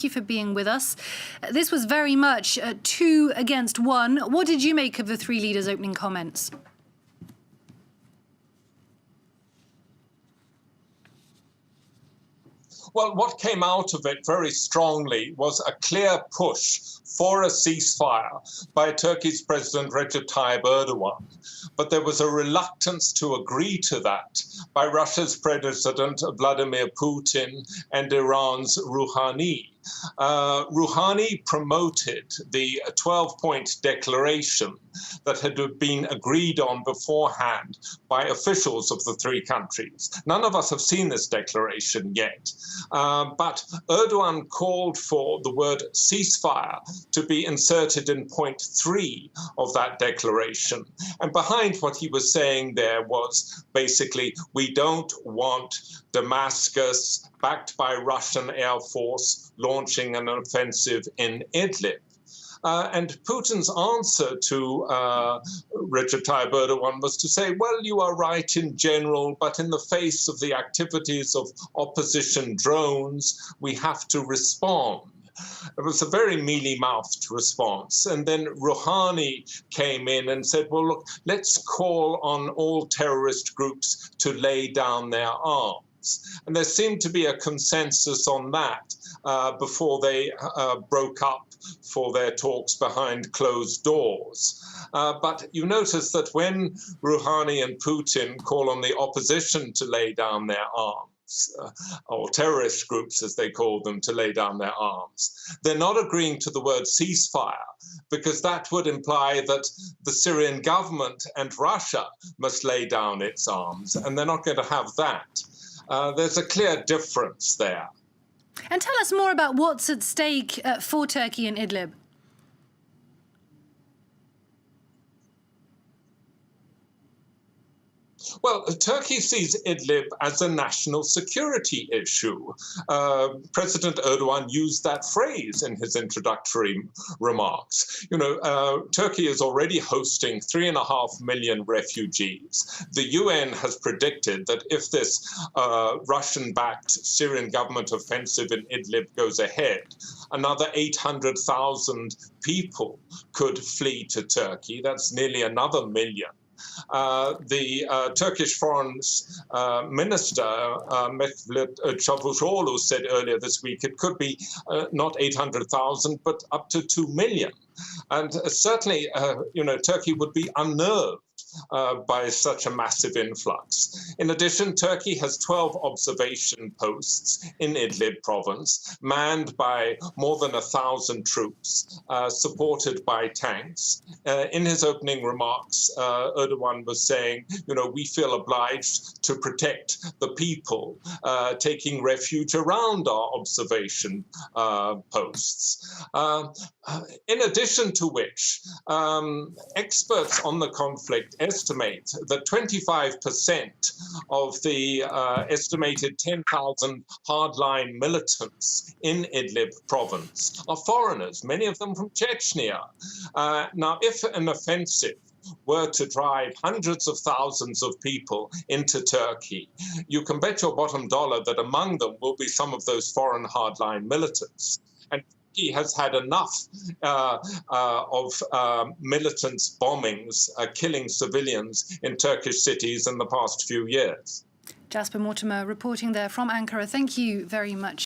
you for being with us. This was very much 2 against 1. What did you make of the 3 leaders' opening comments? Well, what came out of it very strongly was a clear push for a ceasefire by Turkey's President Recep Tayyip Erdogan. But there was a reluctance to agree to that by Russia's President Vladimir Putin and Iran's Rouhani. Rouhani promoted the 12-point declaration that had been agreed on beforehand by officials of the 3 countries. None of us have seen this declaration yet, but Erdogan called for the word ceasefire to be inserted in point 3 of that declaration. And behind what he was saying there was basically, we don't want Damascus, backed by Russian Air Force, launching an offensive in Idlib. And Putin's answer to Recep Tayyip Erdogan was to say, well, you are right in general, but in the face of the activities of opposition drones, we have to respond. It was a very mealy-mouthed response. And then Rouhani came in and said, well, look, let's call on all terrorist groups to lay down their arms. And there seemed to be a consensus on that before they broke up for their talks behind closed doors. But you notice that when Rouhani and Putin call on the opposition to lay down their arms, or terrorist groups, as they call them, to lay down their arms, they're not agreeing to the word ceasefire, because that would imply that the Syrian government and Russia must lay down its arms, and they're not going to have that. There's a clear difference there. And tell us more about what's at stake for Turkey in Idlib. Well, Turkey sees Idlib as a national security issue. President Erdogan used that phrase in his introductory remarks. You know, Turkey is already hosting 3.5 million refugees. The UN has predicted that if this Russian-backed Syrian government offensive in Idlib goes ahead, another 800,000 people could flee to Turkey. That's nearly another million. The Turkish Foreign Minister, Mevlut Çavuşoğlu, said earlier this week it could be not 800,000, but up to 2 million. And certainly, you know, Turkey would be unnerved by such a massive influx. In addition, Turkey has 12 observation posts in Idlib province, manned by more than 1,000 troops, supported by tanks. In his opening remarks, Erdogan was saying, you know, we feel obliged to protect the people taking refuge around our observation posts. In addition to which, experts on the conflict estimate that 25% of the estimated 10,000 hardline militants in Idlib province are foreigners, many of them from Chechnya. Now, if an offensive were to drive hundreds of thousands of people into Turkey, you can bet your bottom dollar that among them will be some of those foreign hardline militants. And he has had enough of militants' bombings, killing civilians in Turkish cities in the past few years. Jasper Mortimer reporting there from Ankara. Thank you very much.